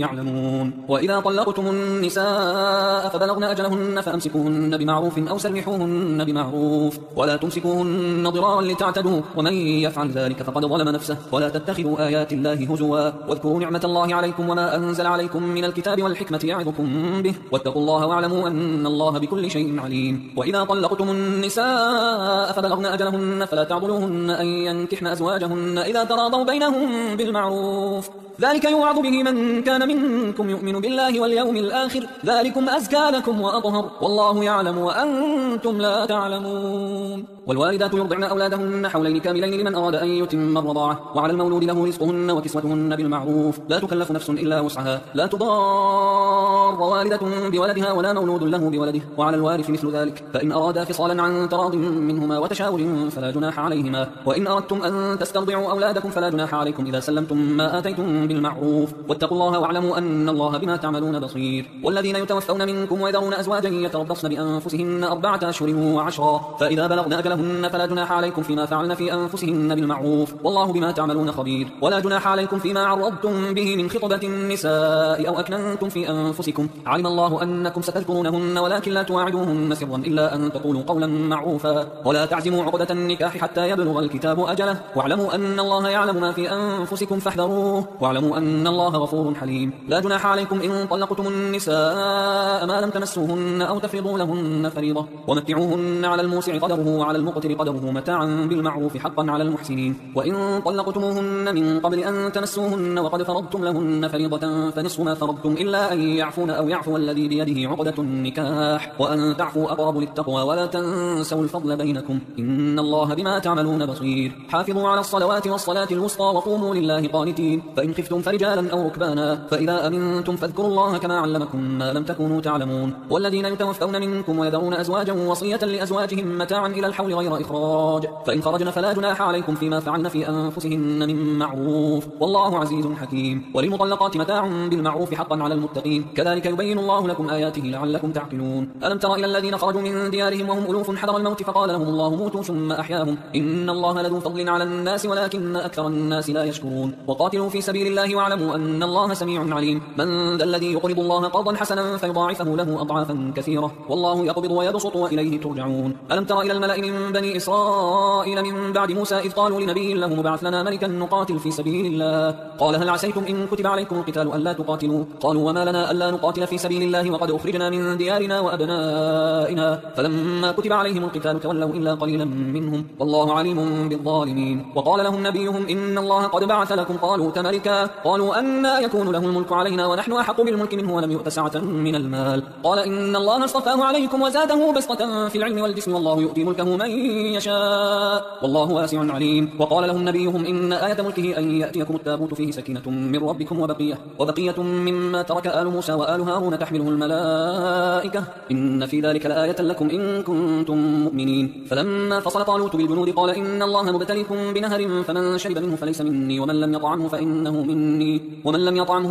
يعلمون. وإذا طلقتم النساء فبلغن أجلهن فأمسكوهن بمعروف أو سرحوهن بمعروف ولا تمسكوهن ضرارا لتعتدوا ومن يفعل ذلك فقد ظلم نفسه. ولا تتخذوا آيات الله هزوا واذكروا نعمة الله عليكم وما أنزل عليكم من الكتاب والحكمة يعظكم به واتقوا الله واعلموا أن الله بكل شيء عليم. وإذا طلقتم النساء فبلغن أجلهن فلا تعضلوهن أن ينكحن أزواجهن إذا تراضوا بينهم بالمعروف ذلك يوعظ به من كان منكم يؤمن بالله واليوم الآخر ذلكم أزكى لكم وأطهر والله يعلم وأنتم لا تعلمون. والوالدات يرضعن أولادهن حولين كاملين لمن أراد أن يتم الرضاعة وعلى المولود له رزقهن وكسوتهن بالمعروف لا تكلف نفس إلا وسعها لا تضار والدة بولدها ولا مولود له بولده وعلى الوارث مثل ذلك فإن أرادا فصالا عن تراض منهما وتشاور فلا جناح عليهما وإن أردتم أن تسترضعوا أولادكم فلا جناح عليكم إذا سلمتم ما آتيتم بالمعروف واتقوا الله واعلموا أن الله بما تعملون بصير. والذين يتوفون منكم ويذرون أزواجا يتربصن بأنفسهن 4 أشهر و10 فإذا بلغن أجلهن فلا جناح عليكم فيما فعلن في أنفسهن بالمعروف والله بما تعملون خبير. ولا جناح عليكم فيما عرضتم به من خطبة النساء أو أكننتم في أنفسكم علم الله أنكم ستذكرونهن ولكن لا تواعدوهن سرا إلا أن تقولوا قولا معروفا ولا تعزموا عقدة النكاح حتى يبلغ الكتاب أجله واعلموا أن الله يعلم ما في أنفسكم فاحذروه واعلموا أن الله غفور حليم. لا جناح عليكم إن طلقتم النساء ما لم تمسوهن أو تفرضوا لهن فريضة ومتعوهن على الموسع قدره وعلى المقتر قدره متاعا بالمعروف حقا على المحسنين. وإن طلقتموهن من قبل أن تمسوهن وقد فرضتم لهن فريضة فنصف ما فرضتم إلا أن يعفون أو يعفو الذي بيده عقدة النكاح وأن تعفوا أقرب للتقوى ولا تنسوا الفضل بينكم إن الله بما تعملون بصير. حافظوا على الصلوات والصلاة الوسطى وقوموا لله قانتين فإن خفتم فرجالا أو ركبانا فإذا أمنتم فاذكروا الله كما علمكم ما لم تكونوا تعلمون. والذين يتوفون منكم ويذرون أزواجا وصية لأزواجهم متاعا إلى الحول غير إخراج فإن خرجن فلا جناح عليكم فيما فعلن في أنفسهن من معروف والله عزيز حكيم. وللمطلقات متاع بالمعروف حقا على المتقين كذلك يبين الله لكم آياته لعلكم تعقلون. ألم تر إلى الذين خرجوا من ديارهم وهم ألوف حذر الموت فقال لهم الله موتوا ثم أحياهم إن الله لذو فضل على الناس ولكن أكثر الناس لا يشكرون. وقاتلوا في سبيل الله واعلموا أن الله سميع عليم. من ذا الذي يقرض الله قرضا حسنا فيضاعفه له أضعافا كثيرة والله يقبض ويبسط وإليه ترجعون. ألم تر إلى الملأ من بني إسرائيل من بعد موسى إذ قالوا لنبي له مبعث لنا ملكا نقاتل في سبيل الله قال هل عسيتم إن كتب عليكم القتال ألا تقاتلوا قالوا وما لنا ألا نقاتل في سبيل الله وقد أخرجنا من ديارنا وأبنائنا فلما كتب عليهم القتال تولوا إلا قليلا منهم والله عليم بالظالمين. وقال لهم نبيهم إن الله قد بعث لكم طالوت ملكا قالوا أنى يكون له الملك علينا ونحن أحق بالملك منه ولم يؤت سعة من المال قال إن الله اصطفاه عليكم وزاده بسطة في العلم والجسم والله يؤتي ملكه من يشاء والله واسع عليم. وقال لهم نبيهم إن آية ملكه أن يأتيكم التابوت فيه سكينة من ربكم وبقية مما ترك آل موسى وآل هارون تحمله الملائكة إن في ذلك لآية لكم إن كنتم مؤمنين. فلما فصل طالوت بالجنود قال إن الله مبتليكم بنهر فمن شرب منه فليس مني ومن لم يطعمه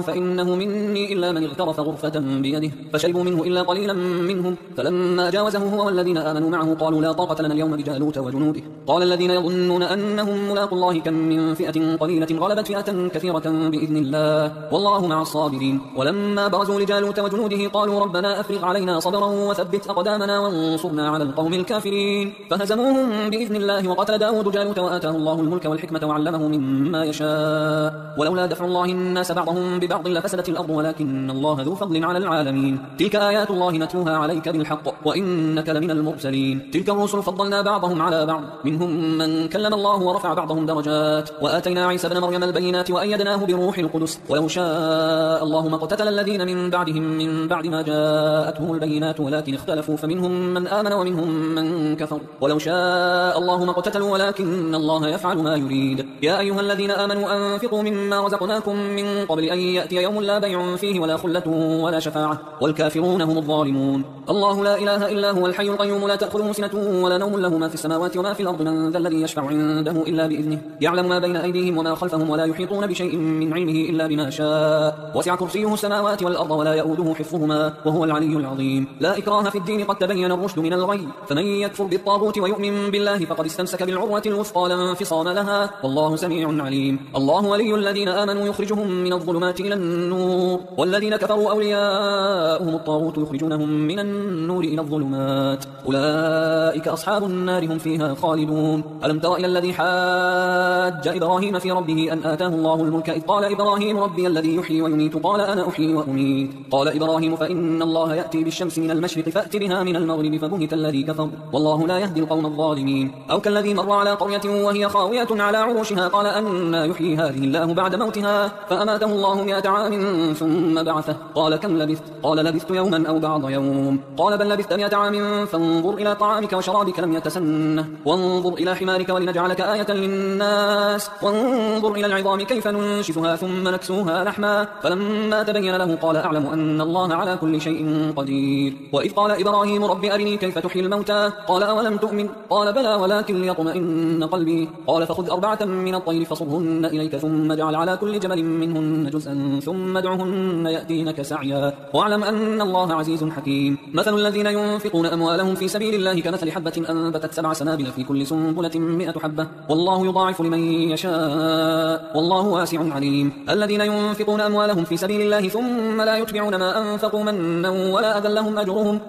فإنه مني إلا من اغترف غرفة بيده فشربوا منه إلا قليلا منهم فلما جاوزه هو والذين آمنوا معه قالوا لا طاقة لنا اليوم بجالوت وجنوده قال الذين يظنون أنهم ملاقوا الله كم من فئة قليلة غلبت فئة كثيرة بإذن الله والله مع الصابرين. ولما برزوا لجالوت وجنوده قالوا ربنا أفرغ علينا صبرا وثبت أقدامنا وانصرنا على القوم الكافرين فهزموهم بإذن الله وقتل داود جالوت وآتاه الله الملك والحكمة وعلمه مما يشاء ولولا دفع الله الناس بعضهم ببعض لفسدت الأرض ولكن الله ذو فضل على العالمين. تلك آيات الله نتلوها عليك بالحق وإنك لمن المرسلين. تلك الرسل فضلنا بعضهم على بعض منهم من كلم الله ورفع بعضهم درجات وآتينا عيسى ابن مريم البينات وأيدناه بروح القدس ولو شاء الله ما اقتتل الذين من بعدهم من بعد ما جاءتهم البينات ولكن اختلفوا فمنهم من آمن ومنهم من كفر ولو شاء الله ما اقتتلوا ولكن الله يفعل ما يريد. يا أيها الذين آمنوا أنفقوا مما رزقناكم من قبل أن يأتي يوم لا بيع فيه ولا خلة ولا شفاعة والكافرون هم الظالمون. الله لا إله إلا هو الحي القيوم لا تأخذه سنة ولا نوم له ما في السماوات وما في الأرض من ذا الذي يشفع عنده إلا بإذنه يعلم ما بين أيديهم وما خلفهم ولا يحيطون بشيء من علمه إلا بما شاء وسع كرسيه السماوات والأرض ولا يؤوده حفظهما وهو العلي العظيم. لا إكراه في الدين قد تبين الرشد من الغي فمن يكفر بالطاغوت ويؤمن بالله فقد استمسك بالعروة الوثقى لا انفصام لها والله سميع عليم. الله ولي الذين آمنوا يخرجهم من الظلمات إلى النور والذين كفروا أولياؤهم الطاغوت يخرجونهم من النور إلى الظلمات أولئك أصحاب النار هم فيها خالدون. ألم تر إلى الذي حاج إبراهيم في ربه أن آتاه الله الملك إذ قال إبراهيم ربي الذي يحيي ويميت قال أنا أحيي وأميت قال إبراهيم فإن الله يأتي بالشمس من المشرق فأت بها من المغرب فبهت الذي كفر والله لا يهدي القوم الظالمين. أو كالذي مر على قرية وهي خاوية على عروشها قال أن يحيي هذه الله بعد موتها ساعتها فأماته الله 100 عام ثم بعثه. قال كم لبثت؟ قال لبثت يوما أو بعض يوم. قال بل لبثت 100 عام فانظر إلى طعامك وشرابك لم يتسنه، وانظر إلى حمارك ولنجعلك آية للناس، وانظر إلى العظام كيف ننشفها ثم نكسوها لحما. فلما تبين له قال أعلم أن الله على كل شيء قدير. وإذ قال إبراهيم رب أرني كيف تحيي الموتى؟ قال أولم تؤمن؟ قال بلى ولكن ليطمئن قلبي. قال فخذ 4 من الطير فصرهن إليك ثم اجعل على كل جبل منهن جزءا ثم ادعهن يأتينك سعيا واعلم أن الله عزيز حكيم. مثل الذين ينفقون أموالهم في سبيل الله كمثل حبة أنبتت 7 سنابل في كل سنبلة 100 حبة والله يضاعف لمن يشاء والله واسع عليم. الذين ينفقون أموالهم في سبيل الله ثم لا يتبعون ما أنفقوا منا ولا أذى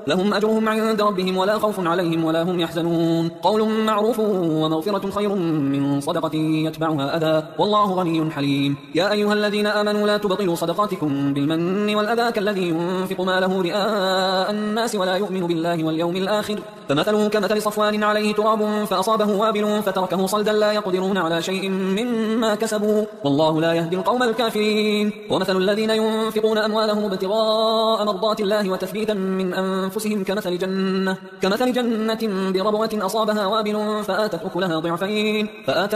لهم أجرهم عند ربهم ولا خوف عليهم ولا هم يحزنون. قول معروف ومغفرة خير من صدقة يتبعها أذى والله غني حليم. يا أيها الذين آمنوا لا تبطلوا صدقاتكم بالمن والأذى كالذي ينفق ماله رئاء الناس ولا يؤمن بالله واليوم الآخر فمثله كمثل صفوان عليه تراب فأصابه وابل فتركه صلدا لا يقدرون على شيء مما كسبوا والله لا يهدي القوم الكافرين. ومثل الذين ينفقون أموالهم ابتغاء مرضات الله وتثبيتا من أنفسهم كمثل جنة بربوة أصابها وابل فآتت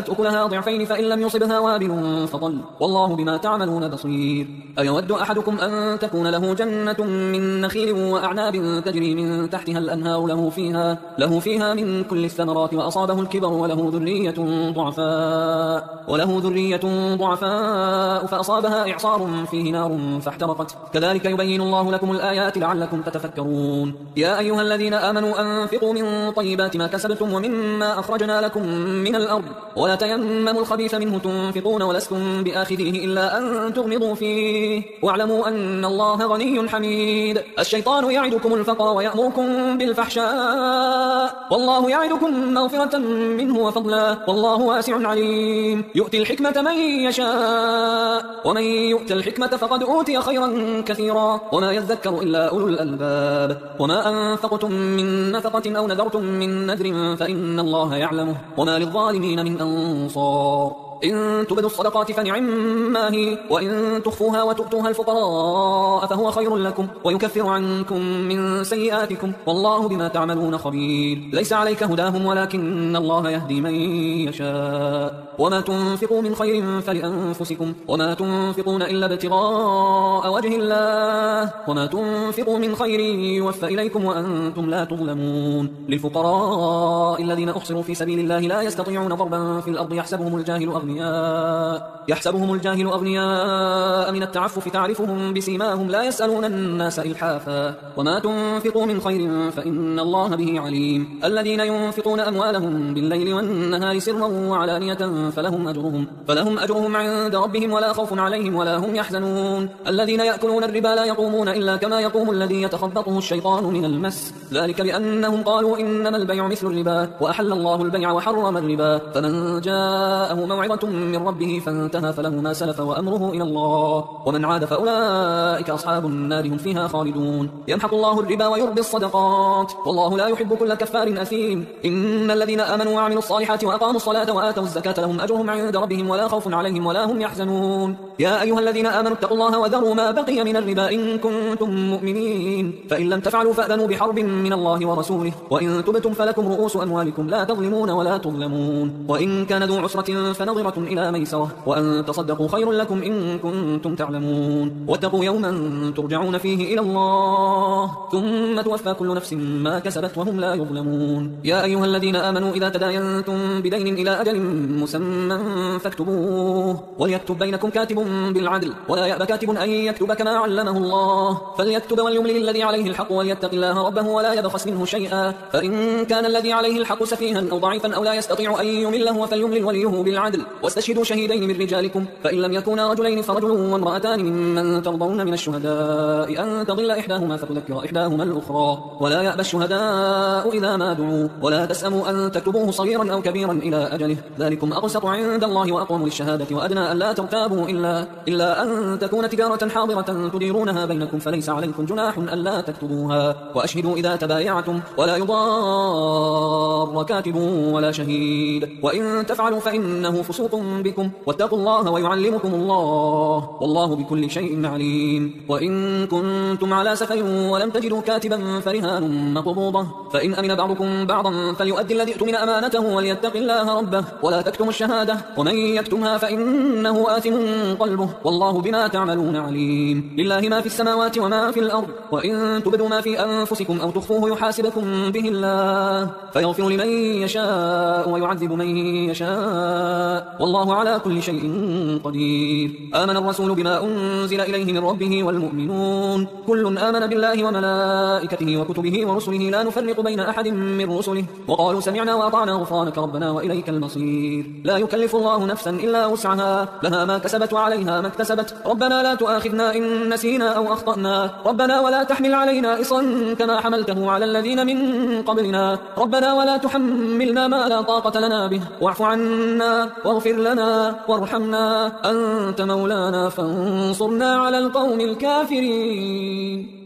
أكلها ضعفين فإن لم يصبها وابل فضل والله بما تعملون بصير. أيود أحدكم أن تكون له جنة من نخيل وأعناب تجري من تحتها الأنهار له فيها من كل الثمرات وأصابه الكبر وله ذرية ضعفاء فأصابها إعصار فيه نار فاحترقت كذلك يبين الله لكم الآيات لعلكم تتفكرون. يا أيها الذين آمنوا أنفقوا من طيبات ما كسبتم ومما أخرجنا لكم من الأرض ولا تيمموا الخبيث منه تنفقون ولستم بآخذيه إلا أن تغمضوا فيه واعلموا أن الله غني حميد. الشيطان يعدكم الفقر ويأمركم بالفحشاء والله يعدكم مغفرة منه وفضلا والله واسع عليم. يؤتي الحكمة من يشاء ومن يؤت الحكمة فقد أوتي خيرا كثيرا وما يذكر إلا أولو الألباب. وما أنفقتم من نفقة أو نذرتم من نذر فإن الله يعلمه وما للظالمين من أنصار. إن تبدوا الصدقات فنعما هي وإن تخفوها وتؤتوها الفقراء فهو خير لكم ويكفر عنكم من سيئاتكم والله بما تعملون خبير. ليس عليك هداهم ولكن الله يهدي من يشاء. وما تنفقوا من خير فلأنفسكم وما تنفقون إلا ابتغاء وجه الله وما تنفقوا من خير يوفى إليكم وأنتم لا تظلمون. للفقراء الذين أحصروا في سبيل الله لا يستطيعون ضربا في الأرض يحسبهم الجاهل أغنياء من التعفف تعرفهم بسيماهم لا يسألون الناس إلحافا وما تنفقوا من خير فإن الله به عليم. الذين ينفقون أموالهم بالليل والنهار سرا وعلانية فلهم أجرهم عند ربهم ولا خوف عليهم ولا هم يحزنون. الذين يأكلون الربا لا يقومون إلا كما يقوم الذي يتخبطه الشيطان من المس ذلك بأنهم قالوا إنما البيع مثل الربا وأحل الله البيع وحرم الربا فمن جاءه موعظة من ربه فانتهى فله ما سلف وأمره إلى الله ومن عاد فأولئك أصحاب النار هم فيها خالدون. يمحق الله الربا ويربي الصدقات والله لا يحب كل كفار أثيم. إن الذين آمنوا وعملوا الصالحات وأقاموا الصلاة وآتوا الزكاة لهم أجرهم عند ربهم ولا خوف عليهم ولا هم يحزنون. يا أيها الذين آمنوا اتقوا الله وذروا ما بقي من الربا إن كنتم مؤمنين فإن لم تفعلوا فأذنوا بحرب من الله ورسوله وإن تبتم فلكم رؤوس أموالكم لا تظلمون ولا تظلمون. وإن كان ذو عسرة فنظرة إلى ميسرة وأن تصدقوا خير لكم إن كنتم تعلمون. واتقوا يوما ترجعون فيه إلى الله ثم توفى كل نفس ما كسبت وهم لا يظلمون. يا أيها الذين آمنوا إذا تداينتم بدين إلى أجل مسمى فاكتبوه وليكتب بينكم كاتب بالعدل ولا يأبى كاتب أن يكتب كما علمه الله فليكتب وليملل الذي عليه الحق وليتق الله ربه ولا يبخس منه شيئا فإن كان الذي عليه الحق سفيها أو ضعيفا أو لا يستطيع أن يمله فليملل وليه بالعدل واستشهدوا شهيدين من رجالكم فإن لم يكونا رجلين فرجل وامرأتان ممن ترضون من الشهداء أن تضل إحداهما فتذكر إحداهما الأخرى ولا يأبى الشهداء إذا ما دعوا ولا تسأموا أن تكتبوه صغيرا أو كبيرا إلى أجله ذلكم أقسط عند الله وأقوم للشهادة وأدنى أن لا ترتابوا إلا أن تكون تجارة حاضرة تديرونها بينكم فليس عليكم جناح ألا تكتبوها وأشهدوا إذا تبايعتم ولا يضار كاتب ولا شهيد وإن تفعلوا فإنه فسوق رؤوف بكم واتقوا الله ويعلمكم الله والله بكل شيء عليم. وإن كنتم على سفر ولم تجدوا كاتبا فرهان مقبوضة فإن أمن بعضكم بعضا فليؤدي الذي اؤتمن أمانته وليتق الله ربه ولا تكتموا الشهادة ومن يكتمها فإنه آثم قلبه والله بما تعملون عليم. لله ما في السماوات وما في الأرض وإن تبدوا ما في أنفسكم أو تخفوه يحاسبكم به الله فيغفر لمن يشاء ويعذب من يشاء والله على كل شيء قدير. آمن الرسول بما أنزل إليه من ربه والمؤمنون كل آمن بالله وملائكته وكتبه ورسله لا نفرق بين أحد من رسله وقالوا سمعنا وأطعنا غفرانك ربنا وإليك المصير. لا يكلف الله نفسا إلا وسعها لها ما كسبت وعليها ما اكتسبت ربنا لا تؤاخذنا إن نسينا أو أخطأنا ربنا ولا تحمل علينا إصرا كما حملته على الذين من قبلنا ربنا ولا تحملنا ما لا طاقة لنا به واعف عنا واغفر لنا وارحمنا أنت مولانا فانصرنا على القوم الكافرين.